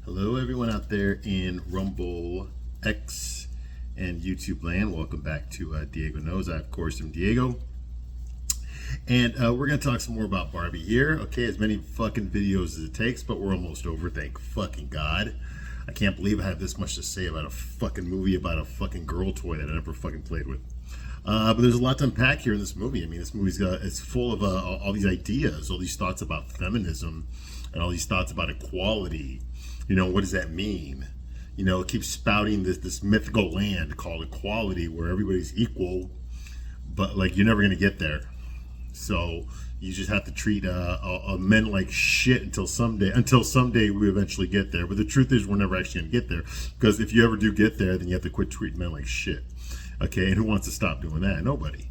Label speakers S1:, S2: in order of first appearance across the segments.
S1: Hello, everyone out there in Rumble, X, and YouTube land. Welcome back to Diego Knows. I, of course, am Diego. And we're going to talk some more about Barbie here. Okay, as many fucking videos as it takes, but we're almost over, thank fucking God. I can't believe I have this much to say about a fucking movie about a fucking girl toy that I never fucking played with. But there's a lot to unpack here in this movie. I mean, this movie's it's full of all these ideas, all these thoughts about feminism, and all these thoughts about equality. You know, what does that mean? You know, it keeps spouting this mythical land called equality where everybody's equal, but like you're never gonna get there. So you just have to treat men like shit until someday we eventually get there. But the truth is, we're never actually gonna get there, because if you ever do get there, then you have to quit treating men like shit. Okay, and who wants to stop doing that? Nobody.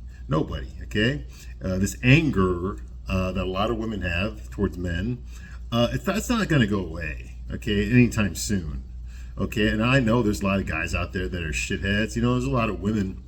S1: Okay, this anger that a lot of women have towards men, that's not gonna go away. Okay, anytime soon. Okay, and I know there's a lot of guys out there that are shitheads. You know, there's a lot of women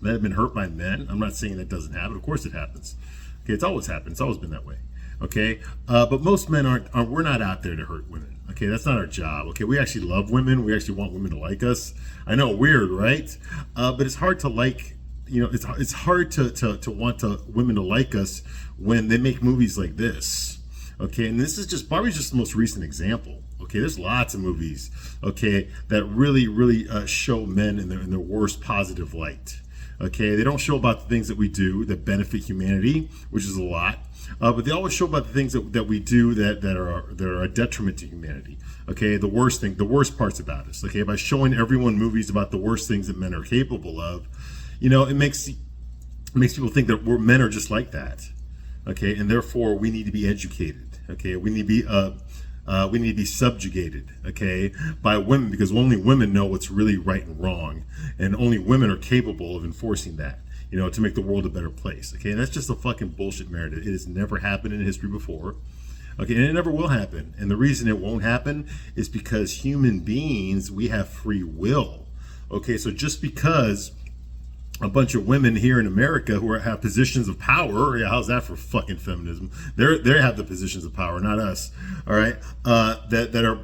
S1: that have been hurt by men. I'm not saying that doesn't happen. Of course it happens. Okay, it's always happened. It's always been that way. Okay, but most men we're not out there to hurt women. Okay, that's not our job. Okay, we actually love women. We actually want women to like us. I know, weird, right? But it's hard to like. You know, it's hard to want women to like us when they make movies like this. Okay, and this is Barbie's just the most recent example. Okay, there's lots of movies, okay, that really show men in their worst positive light. Okay, they don't show about the things that we do that benefit humanity, which is a lot, but they always show about the things that we do that are a detriment to humanity. Okay, the worst parts about us. Okay, by showing everyone movies about the worst things that men are capable of, you know, it makes people think that men are just like that. Okay, and therefore we need to be educated. Okay, we need to be subjugated, okay, by women, because only women know what's really right and wrong, and only women are capable of enforcing that, you know, to make the world a better place. Okay, and that's just a fucking bullshit narrative. It has never happened in history before. Okay, and it never will happen. And the reason it won't happen is because human beings, we have free will. Okay, so just because a bunch of women here in America who have positions of power. Yeah, how's that for fucking feminism? They have the positions of power, not us. All right, that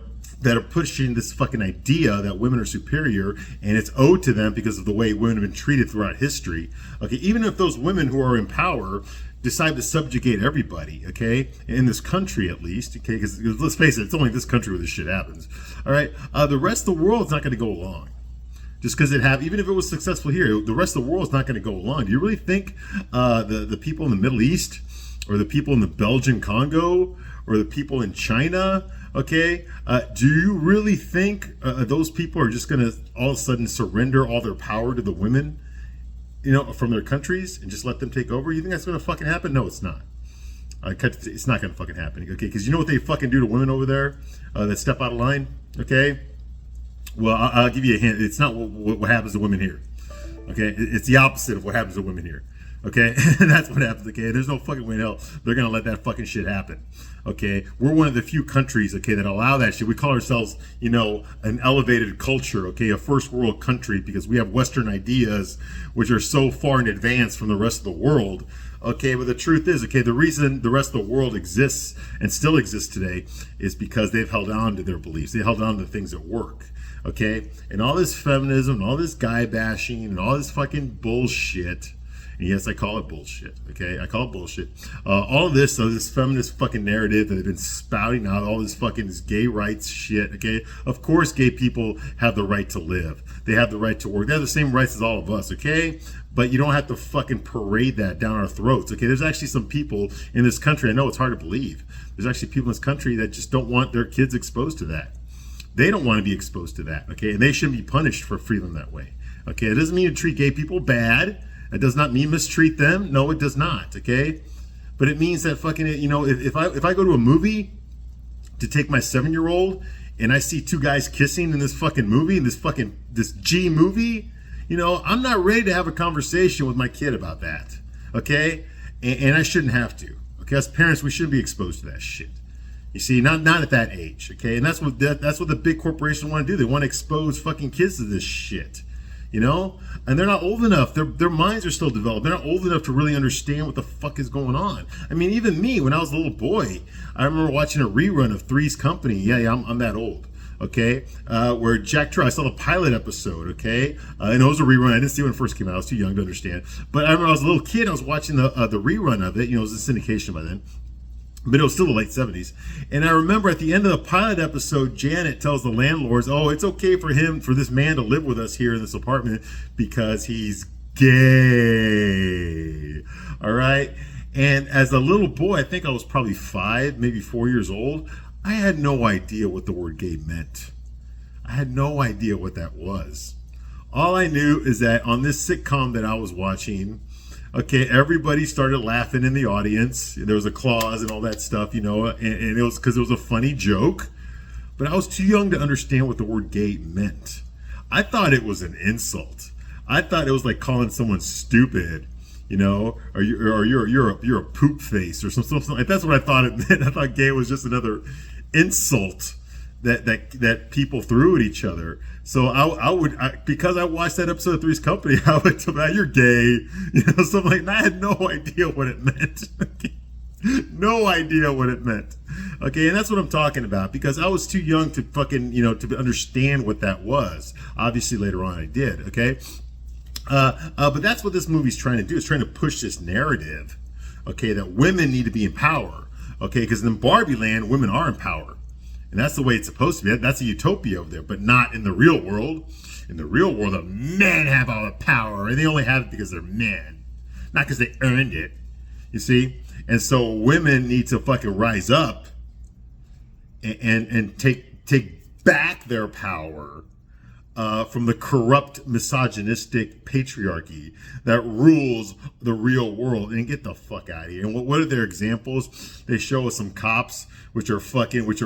S1: are pushing this fucking idea that women are superior, and it's owed to them because of the way women have been treated throughout history. Okay, even if those women who are in power decide to subjugate everybody, okay, in this country at least, okay, because let's face it, it's only this country where this shit happens. All right, the rest of the world's not going to go along. Just because even if it was successful here, the rest of the world is not going to go along. Do you really think the people in the Middle East, or the people in the Belgian Congo, or the people in China, okay, do you really think those people are just going to all of a sudden surrender all their power to the women, you know, from their countries and just let them take over? You think that's going to fucking happen? No, it's not. It's not going to fucking happen, okay? Because you know what they fucking do to women over there that step out of line, okay? Well, I'll give you a hint. It's not what happens to women here. Okay, it's the opposite of what happens to women here. Okay, that's what happens. Okay, there's no fucking way in hell they're gonna let that fucking shit happen. Okay, we're one of the few countries, okay, that allow that shit. We call ourselves, you know, an elevated culture. Okay, a first world country, because we have Western ideas which are so far in advance from the rest of the world. Okay, but the truth is, okay, the reason the rest of the world exists and still exists today is because they've held on to their beliefs. They held on to things that work. Okay, and all this feminism, and all this guy bashing, and all this fucking bullshit. And yes, I call it bullshit. Okay, I call it bullshit. All of this, this feminist fucking narrative that they've been spouting out, all this gay rights shit. Okay, of course, gay people have the right to live. They have the right to work. They have the same rights as all of us. Okay, but you don't have to fucking parade that down our throats. Okay, there's actually some people in this country. I know it's hard to believe. There's actually people in this country that just don't want their kids exposed to that. They don't want to be exposed to that, okay? And they shouldn't be punished for freedom that way, okay? It doesn't mean to treat gay people bad. It does not mean mistreat them. No, it does not, okay? But it means that fucking, you know, if I go to a movie to take my 7-year-old and I see two guys kissing in this fucking movie, in this G movie, you know, I'm not ready to have a conversation with my kid about that, okay? And I shouldn't have to, okay? As parents, we shouldn't be exposed to that shit. You see, not at that age, okay? And that's what the big corporations want to do. They want to expose fucking kids to this shit, you know? And they're not old enough. Their minds are still developed. They're not old enough to really understand what the fuck is going on. I mean, even me, when I was a little boy, I remember watching a rerun of Three's Company. Yeah, I'm that old. Okay, where Jack Trout, I saw the pilot episode, okay? And it was a rerun. I didn't see it when it first came out. I was too young to understand. But I remember I was a little kid, I was watching the rerun of it. You know, it was in syndication by then. But it was still the late 70s. And I remember at the end of the pilot episode, Janet tells the landlords, oh, it's okay for this man to live with us here in this apartment because he's gay. All right? And as a little boy, I think I was probably 5, maybe 4 years old, I had no idea what the word gay meant. I had no idea what that was. All I knew is that on this sitcom that I was watching, okay, everybody started laughing in the audience. There was applause and all that stuff, you know, and it was because it was a funny joke. But I was too young to understand what the word gay meant. I thought it was an insult. I thought it was like calling someone stupid, you know, or you're a poop face or something like that's what I thought it meant. I thought gay was just another insult that people threw at each other. So I would because I watched that episode of Three's Company, I would tell me, you're gay, you know, something like that. I had no idea what it meant. No idea what it meant. Okay, and that's what I'm talking about because I was too young to fucking, you know, to understand what that was. Obviously, later on I did. Okay, but that's what this movie's trying to do. It's trying to push this narrative, okay, that women need to be in power. Okay, because in Barbie land, women are in power. And that's the way it's supposed to be. That's a utopia over there, but not in the real world. In the real world, the men have all the power, and they only have it because they're men, not because they earned it. You see? And so women need to fucking rise up and take back their power from the corrupt, misogynistic patriarchy that rules the real world, and get the fuck out of here. And what are their examples? They show us some cops, which are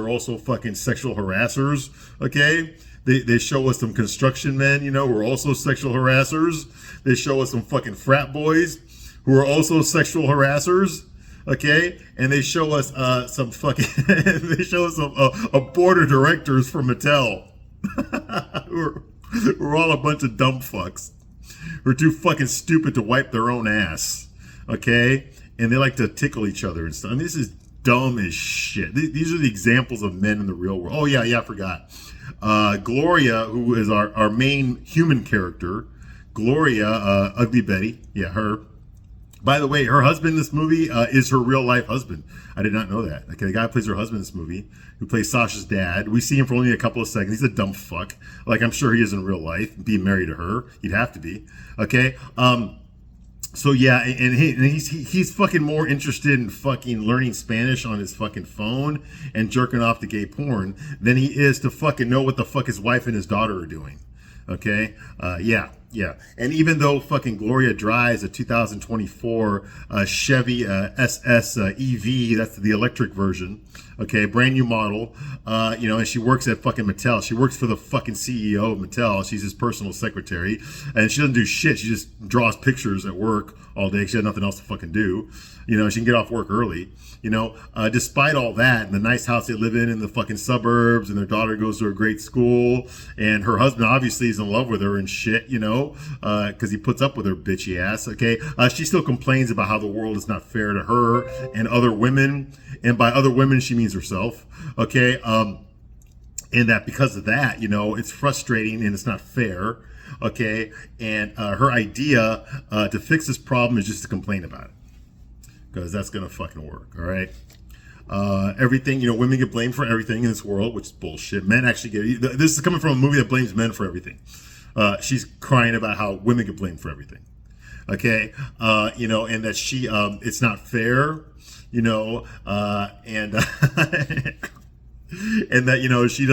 S1: also fucking sexual harassers. Okay, they show us some construction men, you know, who are also sexual harassers. They show us some fucking frat boys who are also sexual harassers. Okay, and they show us some fucking they show us some board of directors from Mattel. We're all a bunch of dumb fucks who are too fucking stupid to wipe their own ass, okay? And they like to tickle each other and stuff. I mean, this is dumb as shit. These are the examples of men in the real world. Oh, yeah, I forgot. Gloria, who is our main human character, Gloria, Ugly Betty, yeah, her. By the way, her husband in this movie is her real life husband. I did not know that. Okay, the guy who plays her husband in this movie, who plays Sasha's dad, we see him for only a couple of seconds. He's a dumb fuck. Like I'm sure he is in real life, being married to her. He'd have to be. Okay. So yeah, and he's fucking more interested in fucking learning Spanish on his fucking phone and jerking off to gay porn than he is to fucking know what the fuck his wife and his daughter are doing. Okay. Yeah. And even though fucking Gloria drives a 2024 Chevy SS EV, that's the electric version, okay, brand new model, you know, and she works at fucking Mattel. She works for the fucking CEO of Mattel. She's his personal secretary, and she doesn't do shit. She just draws pictures at work all day. She had nothing else to fucking do. You know, she can get off work early. You know, despite all that, and the nice house they live in the fucking suburbs, and their daughter goes to a great school, and her husband obviously is in love with her and shit, you know, because he puts up with her bitchy ass, okay? She still complains about how the world is not fair to her and other women, and by other women, she means herself, okay? And that because of that, you know, it's frustrating and it's not fair, okay? And her idea to fix this problem is just to complain about it. Because that's gonna fucking work, all right? Everything, you know, women get blamed for everything in this world, which is bullshit. Men actually get, this is coming from a movie that blames men for everything. She's crying about how women get blamed for everything, okay? You know, and that she, it's not fair, you know, and and that, you know, she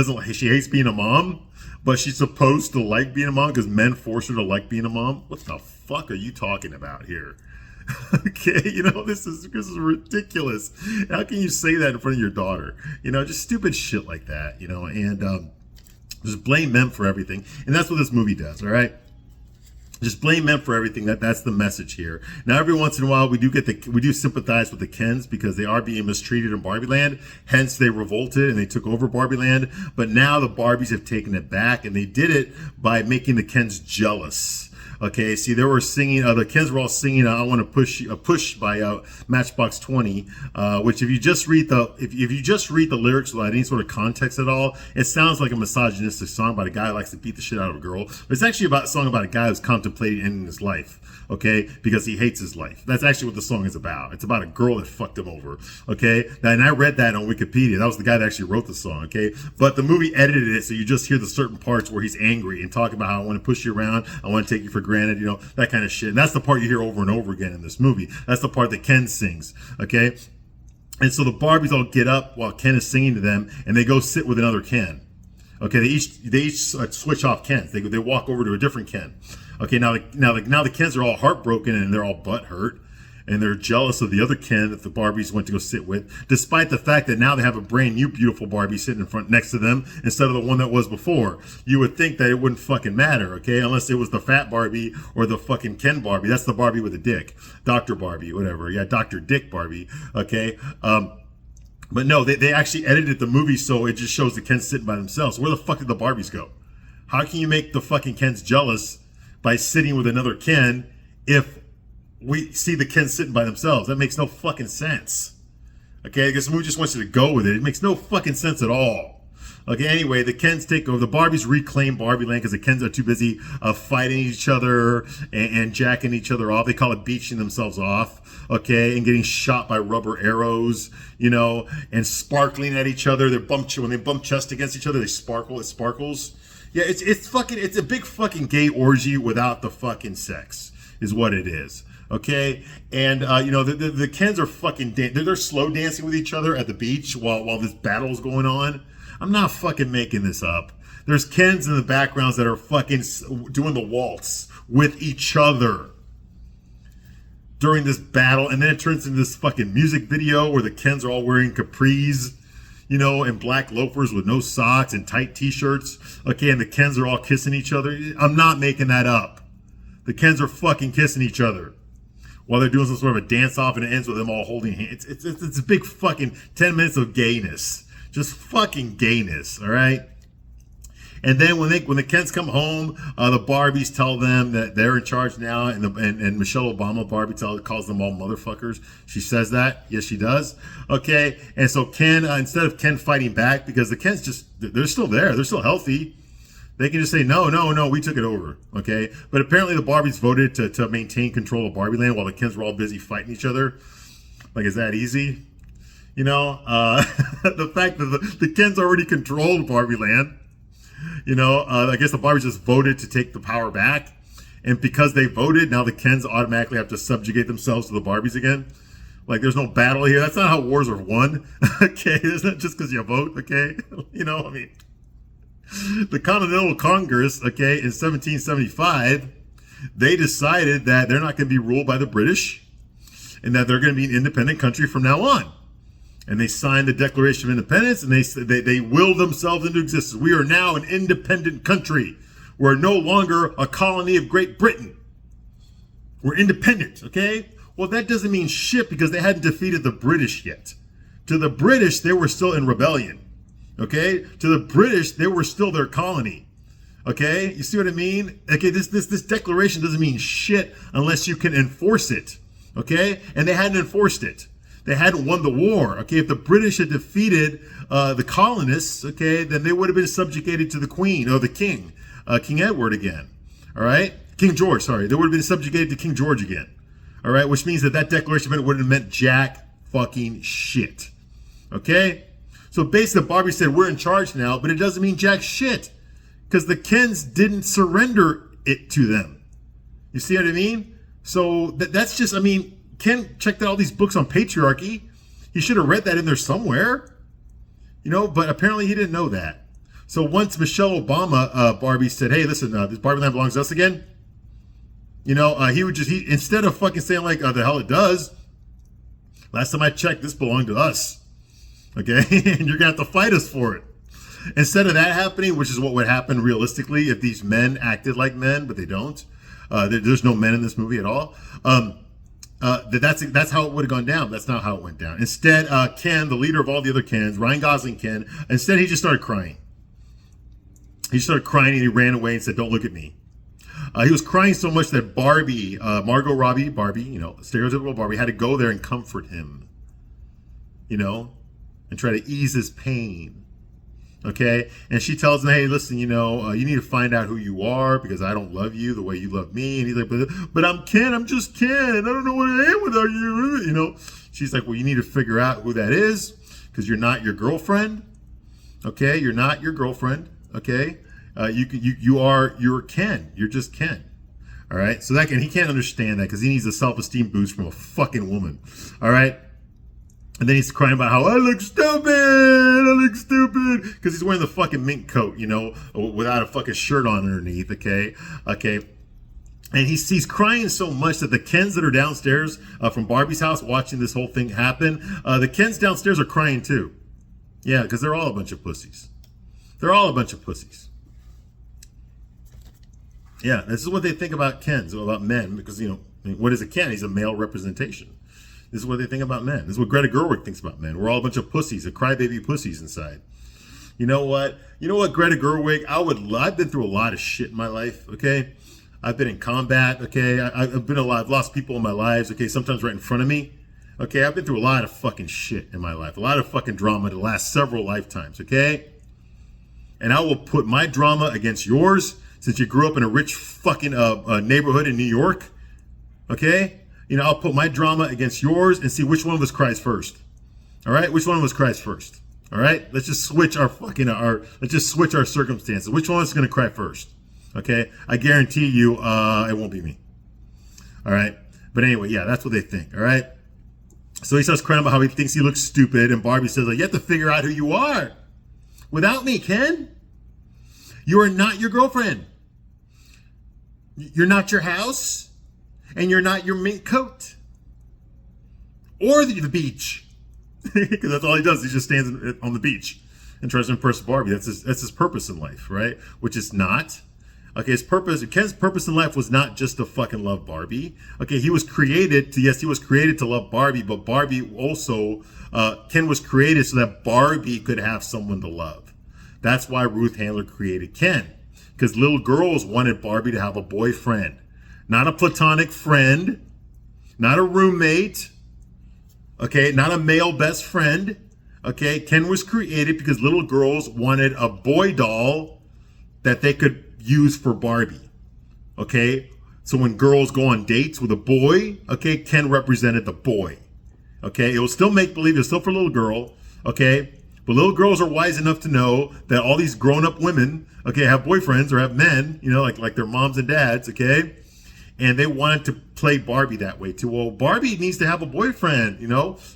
S1: hates being a mom, but she's supposed to like being a mom because men force her to like being a mom. What the fuck are you talking about here? Okay, you know, this is ridiculous. How can you say that in front of your daughter? You know, just stupid shit like that, you know, and just blame men for everything. And that's what this movie does, all right? Just blame men for everything. That's the message here. Now, every once in a while, we do sympathize with the Kens because they are being mistreated in Barbie Land. Hence, they revolted and they took over Barbie Land. But now the Barbies have taken it back, and they did it by making the Kens jealous. Okay, see, they were singing. The kids were all singing. "I Want to Push You," "Push" by Matchbox 20. Which, if you just read the lyrics without any sort of context at all, it sounds like a misogynistic song about a guy who likes to beat the shit out of a girl. But it's actually a song about a guy who's contemplating ending his life. Okay, because he hates his life. That's actually what the song is about. It's about a girl that fucked him over. Okay, and I read that on Wikipedia. That was the guy that actually wrote the song. Okay, but the movie edited it so you just hear the certain parts where he's angry and talking about how "I want to push you around, I want to take you for granted," that kind of shit. And that's the part you hear over and over again in this movie. That's the part that Ken sings. Okay, and so the Barbies all get up while Ken is singing to them, and they go sit with another Ken. Okay, they each switch off Kens. They walk over to a different Ken. Okay, now the Kens are all heartbroken and they're all butthurt, and they're jealous of the other Ken that the Barbies went to go sit with, despite the fact that now they have a brand new beautiful Barbie sitting in front next to them instead of the one that was before. You would think that it wouldn't fucking matter, okay, unless it was the fat Barbie or the fucking Ken Barbie. That's the Barbie with a dick, Dr. Barbie, whatever. Yeah, Dr. Dick Barbie. Okay. But no, they actually edited the movie so it just shows the Kens sitting by themselves. Where the fuck did the Barbies go? How can you make the fucking Kens jealous by sitting with another Ken if we see the Kens sitting by themselves? That makes no fucking sense. Okay, I guess the movie just wants you to go with it. It makes no fucking sense at all. Okay, anyway, the Kens take over. The Barbies reclaim Barbie Land because the Kens are too busy fighting each other and jacking each other off. They call it beaching themselves off, okay, and getting shot by rubber arrows, and sparkling at each other. When they bump chest against each other, they sparkle. It sparkles. Yeah, it's a big fucking gay orgy without the fucking sex, is what it is. Okay, and the Kens are fucking they're slow dancing with each other at the beach while this battle is going on. I'm not fucking making this up. There's Kens in the backgrounds that are fucking doing the waltz with each other during this battle, and then it turns into this fucking music video where the Kens are all wearing capris, and black loafers with no socks and tight t-shirts. Okay, and the Kens are all kissing each other. I'm not making that up. The Kens are fucking kissing each other while they're doing some sort of a dance-off, and it ends with them all holding hands. It's a big fucking 10 minutes of gayness. Just fucking gayness, all right? And then when the Kens come home, the Barbies tell them that they're in charge now, and Michelle Obama, Barbie, calls them all motherfuckers. She says that. Yes, she does. Okay, and so Ken, instead of Ken fighting back, because the Kens they're still there. They're still healthy. They can just say, no, we took it over, okay? But apparently the Barbies voted to maintain control of Barbie Land while the Kens were all busy fighting each other. Like, is that easy? The fact that the Kens already controlled Barbie Land, I guess the Barbies just voted to take the power back. And because they voted, now the Kens automatically have to subjugate themselves to the Barbies again. Like, there's no battle here. That's not how wars are won. Okay, it's not just because you vote, okay? The Continental Congress, okay, in 1775, they decided that they're not going to be ruled by the British and that they're going to be an independent country from now on. And they signed the Declaration of Independence, and they willed themselves into existence. We are now an independent country. We're no longer a colony of Great Britain. We're independent, okay? Well, that doesn't mean shit because they hadn't defeated the British yet. To the British, they were still in rebellion, okay? To the British, they were still their colony, okay? You see what I mean? Okay, this declaration doesn't mean shit unless you can enforce it, okay? And they hadn't enforced it. They hadn't won the war, okay? If the British had defeated the colonists, okay, then they would have been subjugated to the Queen, or the King, King Edward again, all right? King George, sorry. They would have been subjugated to King George again, all right? Which means that declaration would have meant jack fucking shit, okay? So basically, Barbie said, we're in charge now, but it doesn't mean jack shit because the Kens didn't surrender it to them. You see what I mean? So that's just, Ken checked out all these books on patriarchy. He should have read that in there somewhere, but apparently he didn't know that. So once Michelle Obama, Barbie said, hey, listen, this Barbie Land belongs to us again. He would instead of fucking saying like, the hell it does. Last time I checked, this belonged to us. Okay. And you're going to have to fight us for it. Instead of that happening, which is what would happen realistically if these men acted like men, but they don't. There's no men in this movie at all. That's how it would have gone down. That's not how it went down. Instead, Ken, the leader of all the other Kens, Ryan Gosling Ken, instead he just started crying. He started crying and he ran away and said, don't look at me. He was crying so much that Barbie, Margot Robbie, Barbie, stereotypical Barbie, had to go there and comfort him, and try to ease his pain. Okay, and she tells him, "Hey, listen, you need to find out who you are because I don't love you the way you love me." And he's like, "But I'm Ken. I'm just Ken. I don't know what I am without you." She's like, "Well, you need to figure out who that is because you're not your girlfriend. Okay, you're not your girlfriend. Okay, you're Ken. You're just Ken. All right. So he can't understand that because he needs a self-esteem boost from a fucking woman. All right." And then he's crying about how I look stupid, because he's wearing the fucking mink coat, without a fucking shirt on underneath. Okay. And he's crying so much that the Kens that are downstairs from Barbie's house watching this whole thing happen, the Kens downstairs are crying too. Yeah, because they're all a bunch of pussies. Yeah, this is what they think about Kens, about men, because, what is a Ken? He's a male representation. This is what they think about men. This is what Greta Gerwig thinks about men. We're all a bunch of pussies, crybaby pussies inside. You know what? Greta Gerwig, I've been through a lot of shit in my life, okay? I've been in combat, okay? I've lost people in my lives, okay? Sometimes right in front of me, okay? I've been through a lot of fucking shit in my life, a lot of fucking drama the last several lifetimes, okay? And I will put my drama against yours since you grew up in a rich fucking neighborhood in New York, okay? I'll put my drama against yours and see which one of us cries first. All right? Which one of us cries first? All right? Let's just switch our circumstances. Which one of us is going to cry first? Okay? I guarantee you it won't be me. All right? But anyway, yeah, that's what they think. All right? So he starts crying about how he thinks he looks stupid, and Barbie says, you have to figure out who you are. Without me, Ken, you are not your girlfriend. You're not your house. And you're not your mink coat or the beach, because that's all he does. He just stands on the beach and tries to impress Barbie. That's his purpose in life, right? Which is not. Okay, Ken's purpose in life was not just to fucking love Barbie. Okay, he was created to love Barbie, but Barbie also, Ken was created so that Barbie could have someone to love. That's why Ruth Handler created Ken, because little girls wanted Barbie to have a boyfriend. Not a platonic friend, not a roommate, okay, not a male best friend, okay. Ken was created because little girls wanted a boy doll that they could use for Barbie, okay. So when girls go on dates with a boy, okay, Ken represented the boy, okay. It was still make-believe, it was still for a little girl, okay. But little girls are wise enough to know that all these grown-up women, okay, have boyfriends or have men, like their moms and dads, okay. And they wanted to play Barbie that way too. Well, Barbie needs to have a boyfriend,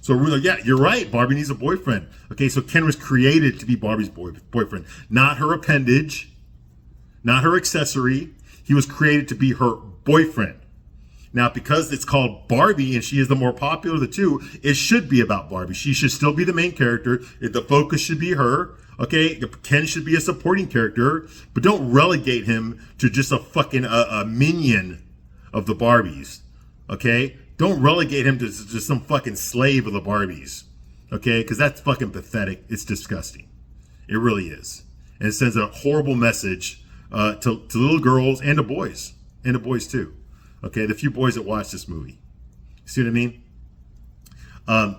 S1: So we're like, yeah, you're right. Barbie needs a boyfriend. Okay, so Ken was created to be Barbie's boyfriend, not her appendage, not her accessory. He was created to be her boyfriend. Now, because it's called Barbie and she is the more popular of the two, it should be about Barbie. She should still be the main character. The focus should be her. Okay, Ken should be a supporting character, but don't relegate him to just a fucking a minion of the Barbies, okay? Don't relegate him to just some fucking slave of the Barbies, okay? Because that's fucking pathetic. It's disgusting. It really is. And it sends a horrible message to little girls and to boys too, okay? The few boys that watch this movie. See what I mean?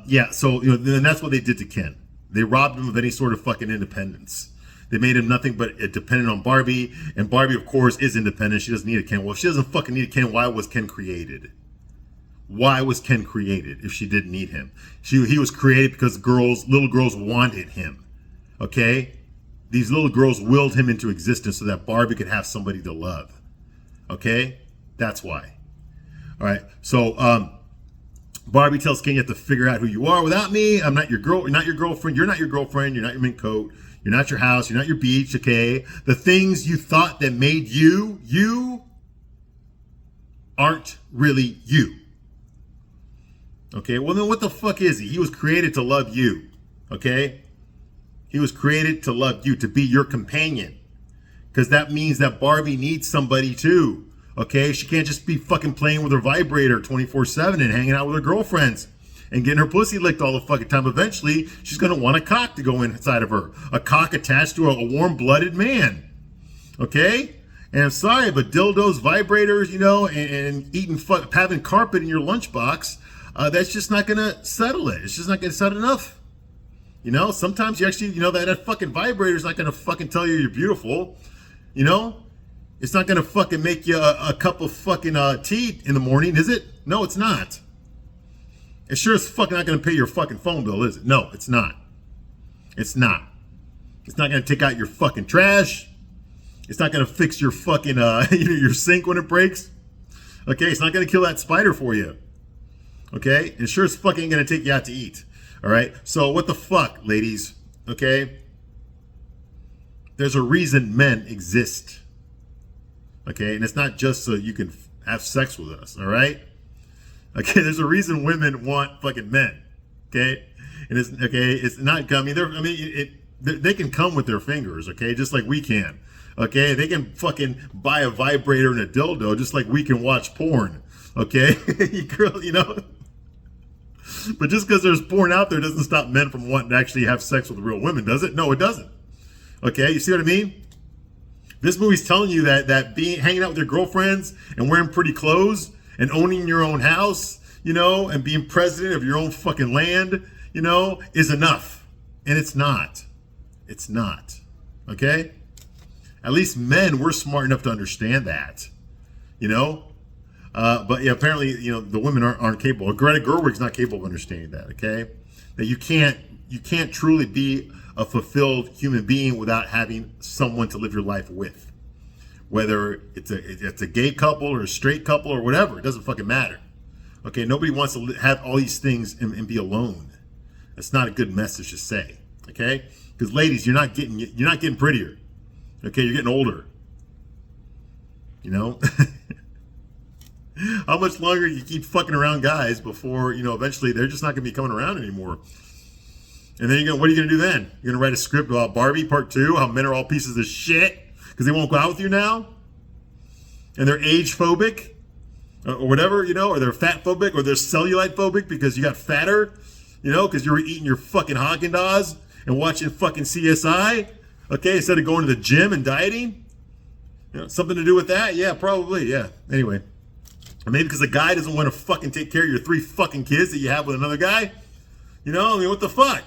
S1: Yeah, so, then that's what they did to Ken. They robbed him of any sort of fucking independence. They made him nothing but dependent on Barbie. And Barbie, of course, is independent. She doesn't need a Ken. Well, if she doesn't fucking need a Ken, why was Ken created? Why was Ken created if she didn't need him? He was created because little girls wanted him. Okay? These little girls willed him into existence so that Barbie could have somebody to love. Okay? That's why. All right. So, Barbie tells Ken, you have to figure out who you are. Without me, I'm not your girl. You're not your girlfriend. You're not your girlfriend. You're not your mink coat. You're not your house. You're not your beach, okay? The things you thought that made you aren't really you. Okay, well then what the fuck is he? He was created to love you, okay? He was created to love you, to be your companion. Because that means that Barbie needs somebody too, okay? She can't just be fucking playing with her vibrator 24/7 and hanging out with her girlfriends and getting her pussy licked all the fucking time. Eventually, she's going to want a cock to go inside of her. A cock attached to a warm-blooded man. Okay? And I'm sorry, but dildos, vibrators, and eating, having carpet in your lunchbox, that's just not going to settle it. It's just not going to settle enough. Sometimes you actually, that fucking vibrator is not going to fucking tell you you're beautiful. It's not going to fucking make you a cup of fucking tea in the morning, is it? No, it's not. It sure is fucking not going to pay your fucking phone bill, is it? No, it's not. It's not. It's not going to take out your fucking trash. It's not going to fix your fucking, your sink when it breaks. Okay, it's not going to kill that spider for you. Okay, and sure as fucking going to take you out to eat. All right, so what the fuck, ladies? Okay, there's a reason men exist. Okay, and it's not just so you can have sex with us. All right. Okay, there's a reason women want fucking men. Okay, and it's not. They can come with their fingers. Okay, just like we can. Okay, they can fucking buy a vibrator and a dildo just like we can watch porn. Okay, But just because there's porn out there doesn't stop men from wanting to actually have sex with real women, does it? No, it doesn't. Okay, you see what I mean? This movie's telling you that hanging out with your girlfriends and wearing pretty clothes and owning your own house, and being president of your own fucking land, is enough. And it's not. It's not. Okay? At least men, we're smart enough to understand that, but yeah, apparently, the women aren't capable. Greta Gerwig's not capable of understanding that. Okay, that you can't truly be a fulfilled human being without having someone to live your life with, whether it's a gay couple or a straight couple or whatever. It doesn't fucking matter. Okay, nobody wants to have all these things and be alone. That's not a good message to say. Okay, because ladies, you're not getting prettier. Okay, you're getting older. How much longer you keep fucking around guys before, eventually they're just not going to be coming around anymore. And then what are you going to do then? You're going to write a script about Barbie Part 2, how men are all pieces of shit because they won't go out with you now? And they're age phobic or whatever, or they're fat phobic or they're cellulite phobic because you got fatter, because you were eating your fucking Haagen-Dazs and watching fucking CSI. Okay, instead of going to the gym and dieting? Something to do with that? Yeah, probably, yeah. Anyway. Or maybe because the guy doesn't want to fucking take care of your 3 fucking kids that you have with another guy? What the fuck?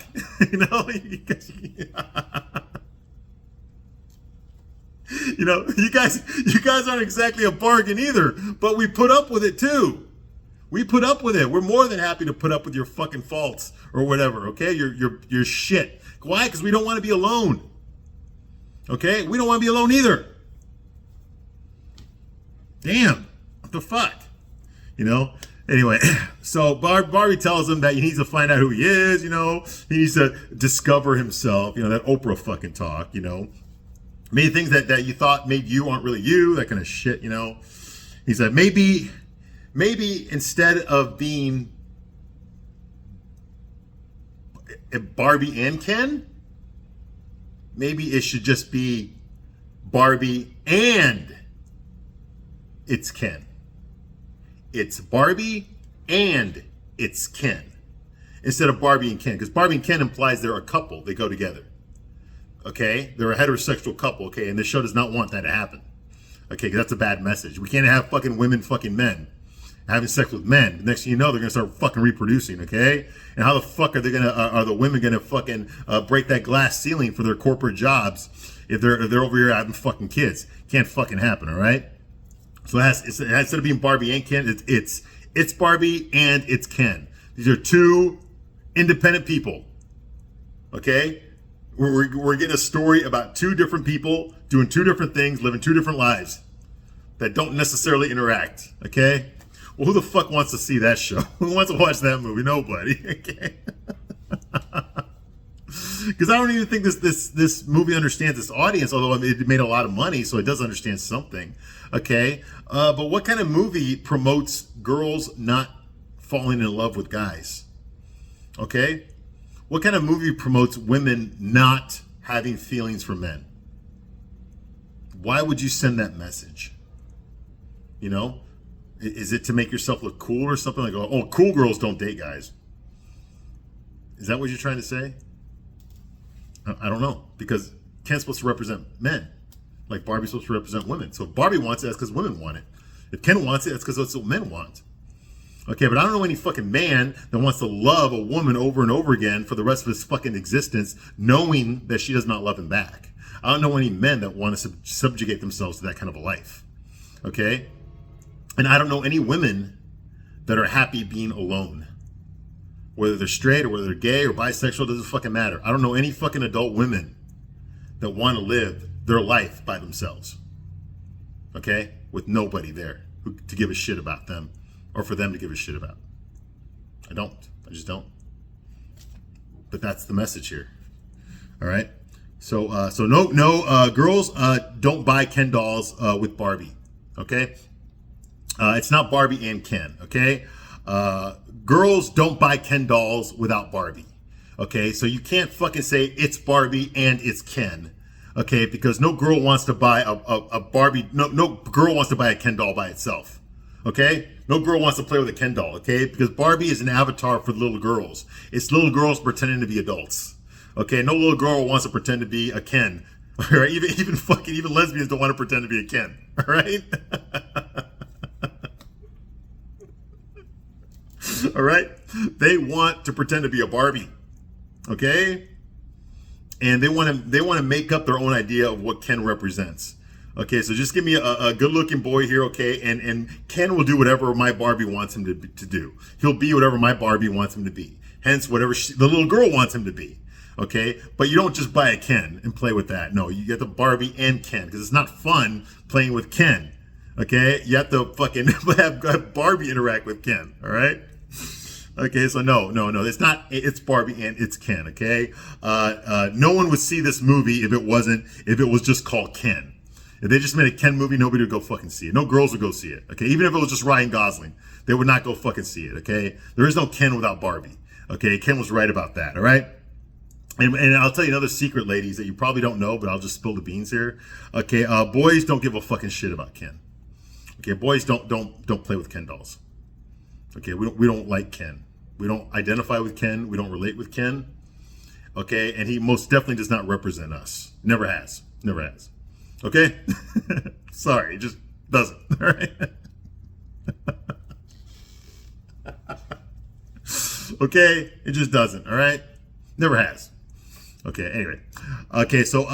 S1: You guys aren't exactly a bargain either, but we put up with it too. We put up with it. We're more than happy to put up with your fucking faults or whatever, okay? Your shit. Why? Because we don't want to be alone. Okay? We don't want to be alone either. Damn. What the fuck? Anyway, so Barbie tells him that he needs to find out who he is, he needs to discover himself, that Oprah fucking talk, Many things that you thought made you aren't really you, that kind of shit, He said, maybe instead of being Barbie and Ken, maybe it should just be Barbie and it's Ken. It's Barbie and it's Ken. Instead of Barbie and Ken. Because Barbie and Ken implies they're a couple. They go together. Okay? They're a heterosexual couple. Okay? And this show does not want that to happen. Okay? Because that's a bad message. We can't have fucking women fucking men having sex with men. The next thing you know, they're going to start fucking reproducing. Okay? And how the fuck are the women going to fucking break that glass ceiling for their corporate jobs if they're over here having fucking kids? Can't fucking happen. All right? So instead of being Barbie and Ken, it's Barbie and it's Ken. These are 2 independent people. Okay? We're getting a story about 2 different people doing 2 different things, living 2 different lives that don't necessarily interact. Okay? Well, who the fuck wants to see that show? Who wants to watch that movie? Nobody. Okay? Because I don't even think this movie understands its audience, although it made a lot of money, so it does understand something. Okay? But what kind of movie promotes girls not falling in love with guys? Okay? What kind of movie promotes women not having feelings for men? Why would you send that message? Is it to make yourself look cool or something? Like, oh, cool girls don't date guys. Is that what you're trying to say? I don't know. Because Ken's supposed to represent men. Like Barbie's supposed to represent women. So if Barbie wants it, that's because women want it. If Ken wants it, that's because that's what men want. Okay, but I don't know any fucking man that wants to love a woman over and over again for the rest of his fucking existence, knowing that she does not love him back. I don't know any men that want to subjugate themselves to that kind of a life. Okay? And I don't know any women that are happy being alone. Whether they're straight or whether they're gay or bisexual, doesn't fucking matter. I don't know any fucking adult women that want to live their life by themselves. Okay? With nobody there to give a shit about them or for them to give a shit about. I don't. I just don't. But that's the message here. All right? So no girls don't buy Ken dolls with Barbie. Okay? It's not Barbie and Ken. Okay? Girls don't buy Ken dolls without Barbie. Okay? So you can't fucking say it's Barbie and it's Ken. Okay? Because no girl wants to buy a Barbie. No girl wants to buy a Ken doll by itself. Okay? No girl wants to play with a Ken doll. Okay? Because Barbie is an avatar for little girls. It's little girls pretending to be adults. Okay? No little girl wants to pretend to be a Ken. All right? Even lesbians don't want to pretend to be a Ken. All right? All right? They want to pretend to be a Barbie. Okay? And they want to make up their own idea of what Ken represents. Okay, so just give me a good-looking boy here, okay? And Ken will do whatever my Barbie wants him to do. He'll be whatever my Barbie wants him to be. Hence, whatever the little girl wants him to be. Okay? But you don't just buy a Ken and play with that. No, you get the Barbie and Ken, because it's not fun playing with Ken. Okay? You have to fucking have Barbie interact with Ken, all right? Okay, so no. It's Barbie and it's Ken, okay? No one would see this movie if it was just called Ken. If they just made a Ken movie, nobody would go fucking see it. No girls would go see it, okay? Even if it was just Ryan Gosling, they would not go fucking see it, okay? There is no Ken without Barbie, okay? Ken was right about that, all right? And I'll tell you another secret, ladies, that you probably don't know, but I'll just spill the beans here. Okay, boys don't give a fucking shit about Ken. Okay, boys don't play with Ken dolls. Okay, we don't like Ken. We don't identify with Ken. We don't relate with Ken. Okay, and he most definitely does not represent us. Never has. Never has. Okay? Sorry, it just doesn't. All right? Okay? It just doesn't. All right? Never has. Okay, anyway. Okay, so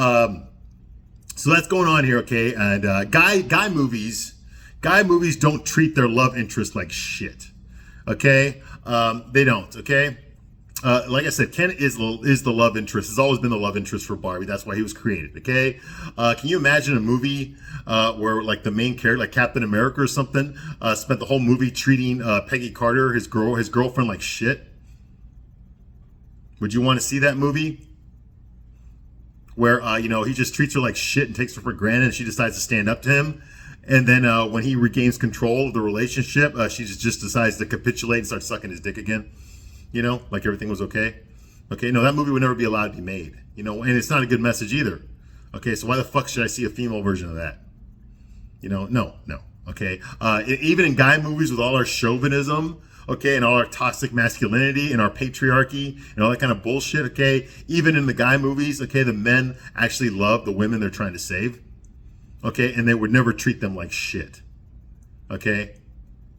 S1: that's going on here, okay? And guy movies don't treat their love interest like shit. Okay? They don't, okay? Like I said, Ken is the love interest. Has always been the love interest for Barbie. That's why he was created, okay? Can you imagine a movie where like the main character, like Captain America or something, spent the whole movie treating Peggy Carter, his girlfriend, like shit? Would you want to see that movie? Where, he just treats her like shit and takes her for granted and she decides to stand up to him. And then when he regains control of the relationship, she just decides to capitulate and start sucking his dick again. Like everything was okay. Okay, no, that movie would never be allowed to be made. And it's not a good message either. Okay, so why the fuck should I see a female version of that? No. Okay, even in guy movies with all our chauvinism, okay, and all our toxic masculinity and our patriarchy and all that kind of bullshit, okay, even in the guy movies, okay, the men actually love the women they're trying to save. Okay, and they would never treat them like shit. Okay,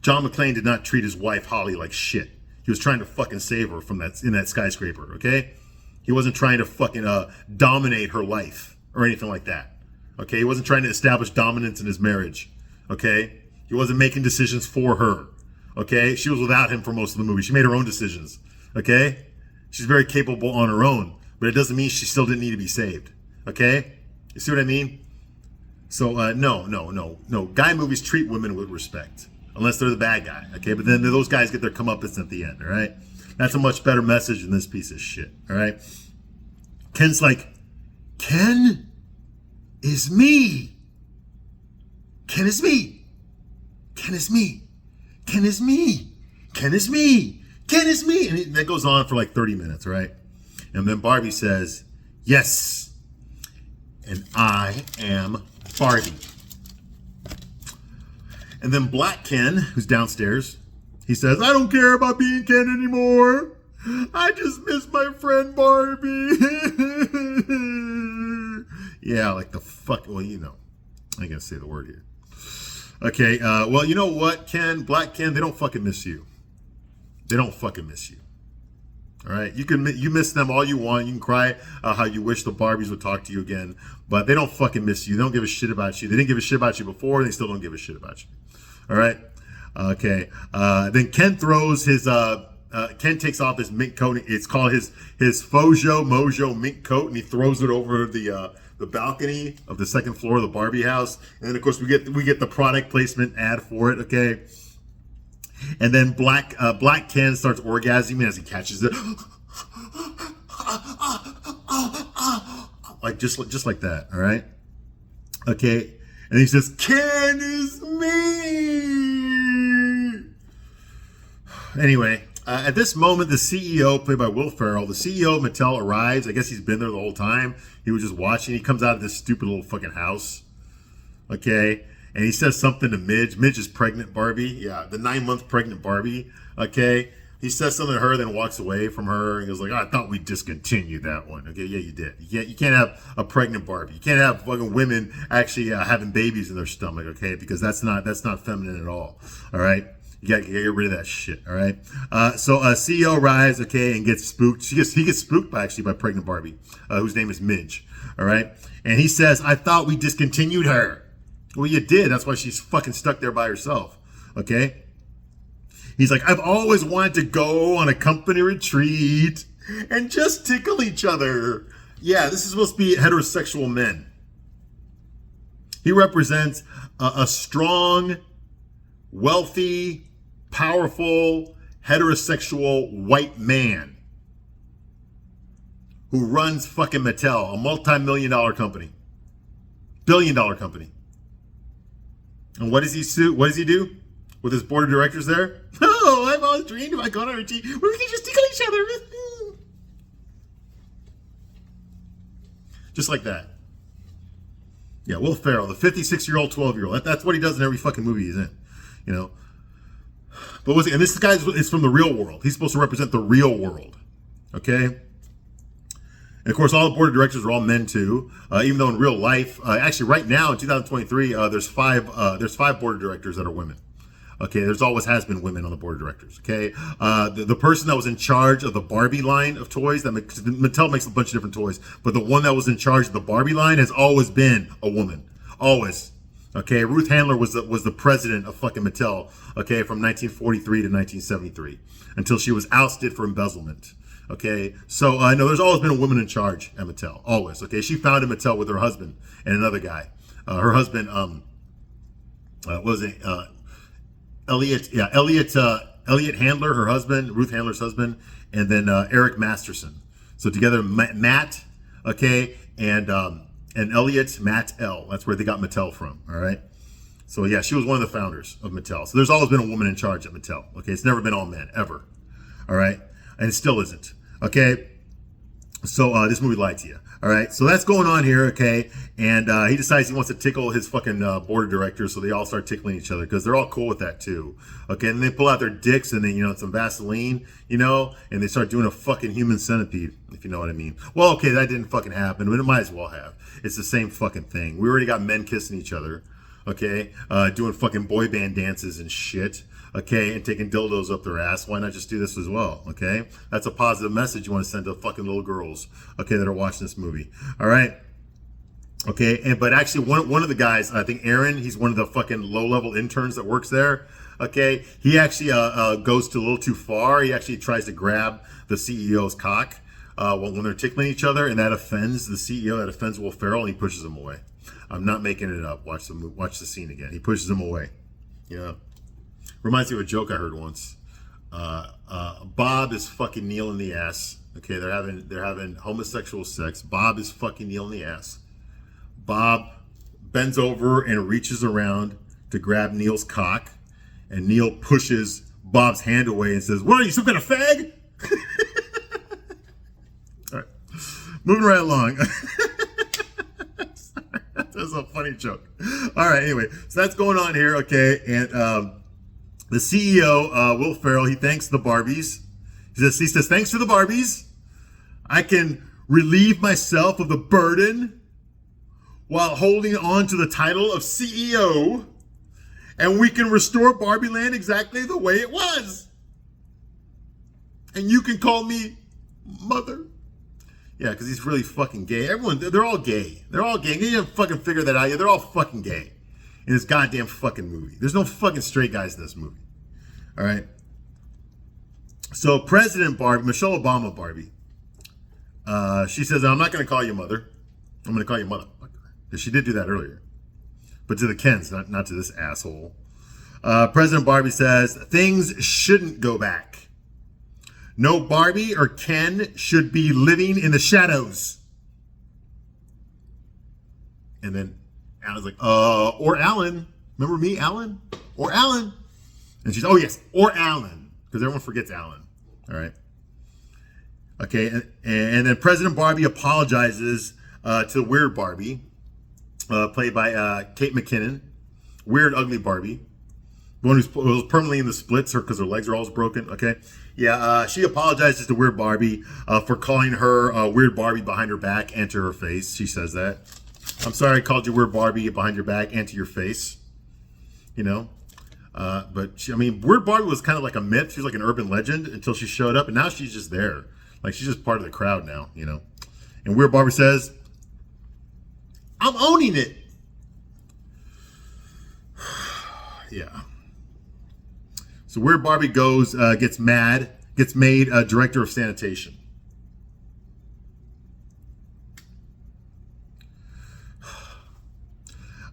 S1: John McClane did not treat his wife Holly like shit. He was trying to fucking save her from in that skyscraper. Okay, he wasn't trying to fucking dominate her life or anything like that. Okay, he wasn't trying to establish dominance in his marriage. Okay, he wasn't making decisions for her. Okay, she was without him for most of the movie. She made her own decisions. Okay, she's very capable on her own, but it doesn't mean she still didn't need to be saved. Okay, you see what I mean? So, no. Guy movies treat women with respect. Unless they're the bad guy, okay? But then those guys get their comeuppance at the end, all right? That's a much better message than this piece of shit, all right? Ken's like, Ken is me. Ken is me. Ken is me. Ken is me. Ken is me. Ken is me. And that goes on for like 30 minutes, right? And then Barbie says, yes, and I am Barbie. And then Black Ken, who's downstairs, he says, I don't care about being Ken anymore. I just miss my friend Barbie. Yeah, like the fuck, well, I ain't gonna say the word here. Okay, well, you know what, Ken, Black Ken, they don't fucking miss you. They don't fucking miss you. All right, you miss them all you want. You can cry how you wish the Barbies would talk to you again, but they don't fucking miss you. They don't give a shit about you. They didn't give a shit about you before, and they still don't give a shit about you. All right, okay. Then Ken throws his Ken takes off his mink coat. It's called his Mojo mink coat, and he throws it over the balcony of the second floor of the Barbie house. And then of course we get the product placement ad for it. Okay. And then Black Ken starts orgasming as he catches it, like just like that. All right, okay. And he says, "Ken is me." Anyway, at this moment, the CEO, played by Will Ferrell, the CEO of Mattel arrives. I guess he's been there the whole time. He was just watching. He comes out of this stupid little fucking house. Okay. And he says something to Midge. Midge is pregnant Barbie. Yeah, the 9-month pregnant Barbie. Okay. He says something to her, then walks away from her. And he goes like, I thought we discontinued that one. Okay, yeah, you did. You can't have a pregnant Barbie. You can't have fucking women actually having babies in their stomach, okay? Because that's not feminine at all. All right? You got to get rid of that shit, all right? So CEO arrives, okay, and gets spooked. He gets spooked by pregnant Barbie, whose name is Midge, all right? And he says, I thought we discontinued her. Well, you did. That's why she's fucking stuck there by herself. Okay? He's like, I've always wanted to go on a company retreat and just tickle each other. Yeah, this is supposed to be heterosexual men. He represents a strong, wealthy, powerful, heterosexual white man who runs fucking Mattel, a multi-million-dollar company. Billion-dollar company. And what does he do with his board of directors there? Oh, I've always dreamed of a corner where we can just tickle each other. Just like that. Yeah, Will Ferrell, the 56-year-old, 12-year-old. That's what he does in every fucking movie he's in. You know. But and this guy is from the real world. He's supposed to represent the real world. Okay? And of course, all the board of directors are all men too. Even though in real life, actually, right now in 2023, there's five board of directors that are women. Okay, there's always has been women on the board of directors. Okay, the person that was in charge of the Barbie line of toys, Mattel makes a bunch of different toys, but the one that was in charge of the Barbie line has always been a woman. Always. Okay, Ruth Handler was the president of fucking Mattel. Okay, from 1943 to 1973, until she was ousted for embezzlement. Okay, so I know there's always been a woman in charge at Mattel, always. Okay, she founded Mattel with her husband and another guy. Her husband, what was it? Elliot Handler, her husband, Ruth Handler's husband, and then Eric Masterson. So together, Matt, okay, and Elliot, Matt L. That's where they got Mattel from. All right. So yeah, she was one of the founders of Mattel. So there's always been a woman in charge at Mattel. Okay, it's never been all men ever. All right, and it still isn't. Okay, so this movie lied to you. All right, so that's going on here. Okay, and he decides he wants to tickle his fucking board of directors, so they all start tickling each other because they're all cool with that too. Okay, and they pull out their dicks and then some Vaseline, and they start doing a fucking human centipede, if you know what I mean. Well, okay, that didn't fucking happen, but it might as well have. It's the same fucking thing. We already got men kissing each other. Okay, doing fucking boy band dances and shit. Okay, and taking dildos up their ass. Why not just do this as well? Okay, that's a positive message you want to send to fucking little girls. Okay, that are watching this movie. All right. Okay, but actually one of the guys, I think Aaron, he's one of the fucking low-level interns that works there. Okay, he actually goes a little too far. He actually tries to grab the CEO's cock when they're tickling each other, and that offends the CEO. That offends Will Ferrell, and he pushes him away. I'm not making it up. Watch the scene again. He pushes him away. Reminds me of a joke I heard once. Bob is fucking Neil in the ass. Okay, they're having homosexual sex. Bob is fucking Neil in the ass. Bob bends over and reaches around to grab Neil's cock, and Neil pushes Bob's hand away and says, "What are you, some kind of fag?" All right, moving right along. That's a funny joke. All right, anyway, so that's going on here. Okay, and the CEO, Will Ferrell, he thanks the Barbies. He says, thanks to the Barbies, I can relieve myself of the burden while holding on to the title of CEO, and we can restore Barbie Land exactly the way it was. And you can call me mother. Yeah, because he's really fucking gay. Everyone, they're all gay. They're all gay. You haven't fucking figured that out yet. They're all fucking gay in this goddamn fucking movie. There's no fucking straight guys in this movie. All right. So President Barbie, Michelle Obama Barbie, she says, I'm not going to call you mother. I'm going to call you motherfucker. Because she did do that earlier. But to the Kens, not to this asshole. President Barbie says, things shouldn't go back. No Barbie or Ken should be living in the shadows. And then Alan's like, or Alan. Remember me, Alan? Or Alan. And she's, oh yes, or Alan. Because everyone forgets Alan. All right. Okay, and then President Barbie apologizes to Weird Barbie, played by Kate McKinnon. Weird, ugly Barbie. The one who was permanently in the splits because her legs are always broken. Okay. Yeah, she apologizes to Weird Barbie for calling her Weird Barbie behind her back and to her face. She says that. I'm sorry I called you Weird Barbie behind your back and to your face. You know? But, Weird Barbie was kind of like a myth. She was like an urban legend until she showed up. And now she's just there. Like, she's just part of the crowd now, you know? And Weird Barbie says, I'm owning it. Yeah. So Weird Barbie goes, gets mad, gets made director of sanitation.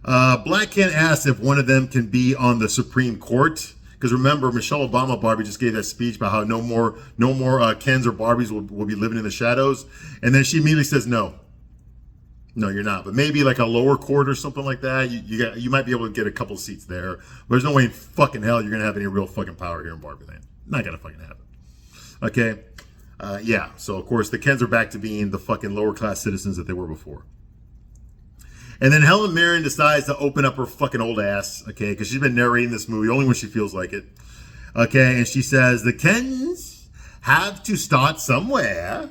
S1: Black Ken asks if one of them can be on the Supreme Court. Because remember, Michelle Obama Barbie just gave that speech about how no more Kens or Barbies will be living in the shadows. And then she immediately says, no, you're not. But maybe like a lower court or something like that. You might be able to get a couple seats there. But there's no way in fucking hell you're going to have any real fucking power here in Barbie Land. Not going to fucking happen. Okay. Yeah. So of course the Kens are back to being the fucking lower class citizens that they were before. And then Helen Mirren decides to open up her fucking old ass, okay, because she's been narrating this movie only when she feels like it. Okay, and she says, the Kens have to start somewhere.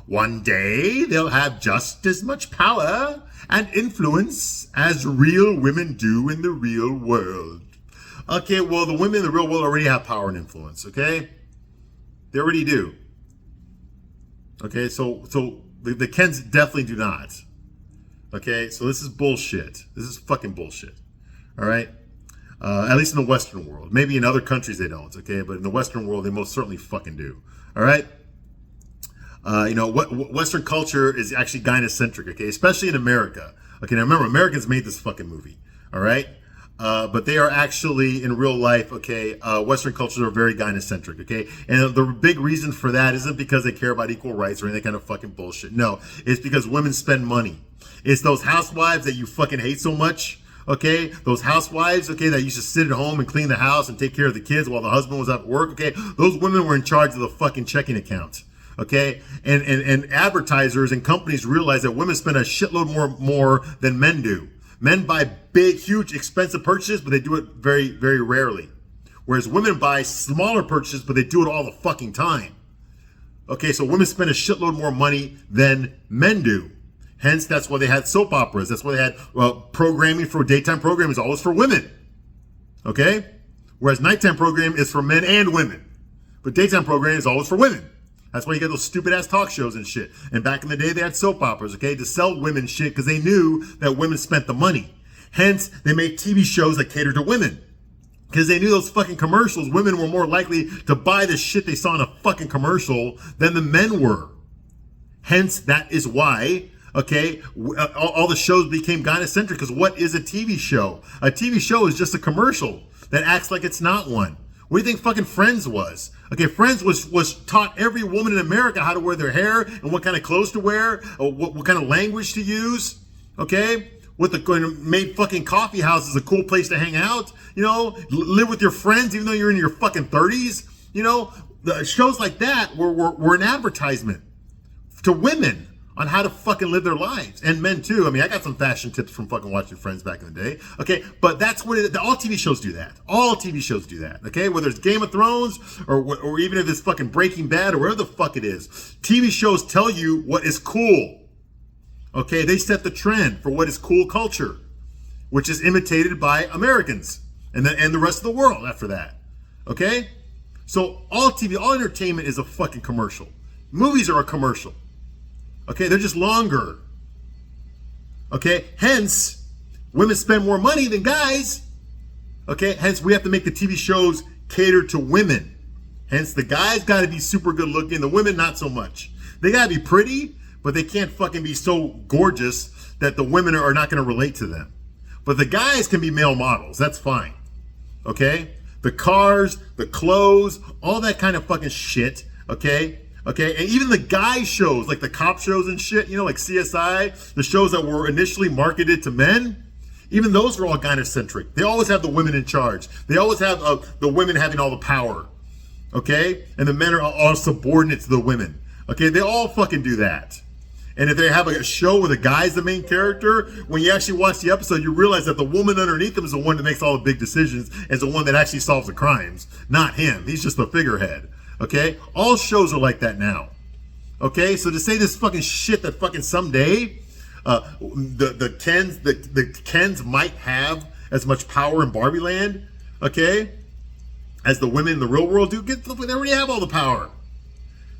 S1: One day they'll have just as much power and influence as real women do in the real world. Okay, well, the women in the real world already have power and influence, okay? They already do. Okay, so the Kens definitely do not. Okay, so this is bullshit. This is fucking bullshit. All right? At least in the Western world. Maybe in other countries they don't, okay? But in the Western world, they most certainly fucking do. All right? Western culture is actually gynocentric, okay? Especially in America. Okay, now remember, Americans made this fucking movie. All right? But they are actually, in real life, okay, Western cultures are very gynocentric, okay? And the big reason for that isn't because they care about equal rights or any kind of fucking bullshit. No, it's because women spend money. It's those housewives that you fucking hate so much, okay? Those housewives, okay, that used to sit at home and clean the house and take care of the kids while the husband was at work, okay? Those women were in charge of the fucking checking account, okay? And advertisers and companies realize that women spend a shitload more than men do. Men buy big, huge, expensive purchases, but they do it very, very rarely. Whereas women buy smaller purchases, but they do it all the fucking time. Okay, so women spend a shitload more money than men do. Hence, that's why they had soap operas. That's why they had programming for daytime programming is always for women. Okay? Whereas nighttime program is for men and women. But daytime program is always for women. That's why you get those stupid ass talk shows and shit. And back in the day, they had soap operas, okay, to sell women shit because they knew that women spent the money. Hence, they made TV shows that catered to women. Because they knew those fucking commercials, women were more likely to buy the shit they saw in a fucking commercial than the men were. Hence, that is why, okay, all the shows became gynocentric. Because what is a TV show? A TV show is just a commercial that acts like it's not one. What do you think fucking Friends was? Okay, Friends was taught every woman in America how to wear their hair and what kind of clothes to wear, or what kind of language to use, okay? Made fucking coffee houses a cool place to hang out, you know? Live with your friends even though you're in your fucking 30s, you know? The shows like that were an advertisement to women on how to fucking live their lives, and men too. I mean, I got some fashion tips from fucking watching Friends back in the day. Okay, but that's what all TV shows do that. All TV shows do that. Okay, whether it's Game of Thrones or even if it's fucking Breaking Bad or whatever the fuck it is, TV shows tell you what is cool. Okay, they set the trend for what is cool culture, which is imitated by Americans and the rest of the world after that. Okay? So all TV, all entertainment is a fucking commercial. Movies are a commercial. Okay, they're just longer. Okay, hence, women spend more money than guys. Okay, hence we have to make the TV shows cater to women. Hence the guys gotta be super good looking, the women not so much. They gotta be pretty, but they can't fucking be so gorgeous that the women are not gonna relate to them. But the guys can be male models, that's fine. Okay? The cars, the clothes, all that kind of fucking shit, okay? Okay, and even the guy shows, like the cop shows and shit, you know, like CSI, the shows that were initially marketed to men, even those are all gynocentric. They always have the women in charge. They always have the women having all the power, okay? And the men are all subordinate to the women, okay? They all fucking do that. And if they have a show where the guy's the main character, when you actually watch the episode, you realize that the woman underneath him is the one that makes all the big decisions, and is the one that actually solves the crimes, not him. He's just the figurehead. Okay? All shows are like that now. Okay? So to say this fucking shit that fucking someday the Kens might have as much power in Barbie Land, okay, as the women in the real world do, they already have all the power.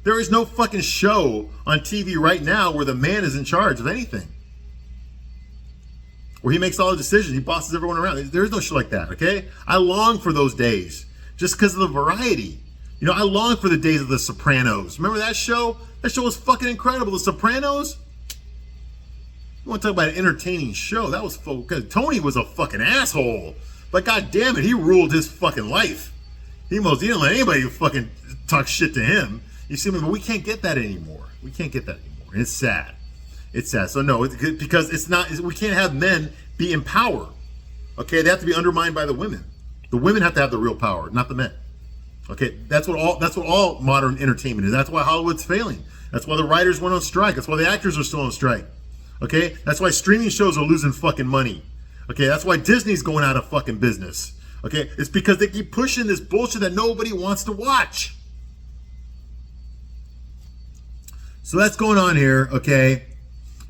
S1: There is no fucking show on TV right now where the man is in charge of anything. Where he makes all the decisions, he bosses everyone around. There is no show like that, okay? I long for those days just because of the variety. You know, I long for the days of The Sopranos. Remember that show? That show was fucking incredible. The Sopranos? You want to talk about an entertaining show? That was because Tony was a fucking asshole. But god damn it, he ruled his fucking life. He didn't let anybody fucking talk shit to him. You see, but we can't get that anymore. We can't get that anymore. And it's sad. It's sad. So no, because we can't have men be in power. Okay, they have to be undermined by the women. The women have to have the real power, not the men. Okay, that's what all modern entertainment is. That's why Hollywood's failing. That's why the writers went on strike. That's why the actors are still on strike. Okay, that's why streaming shows are losing fucking money. Okay, that's why Disney's going out of fucking business. Okay, it's because they keep pushing this bullshit that nobody wants to watch. So that's going on here, okay?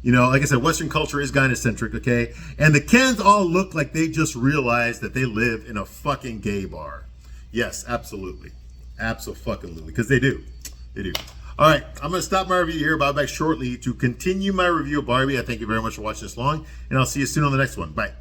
S1: You know, like I said, Western culture is gynocentric, okay? And the Kens all look like they just realized that they live in a fucking gay bar. Yes, absolutely. Absolutely, because they do. They do. All right, I'm going to stop my review here. I'll be back shortly to continue my review of Barbie. I thank you very much for watching this long, and I'll see you soon on the next one. Bye.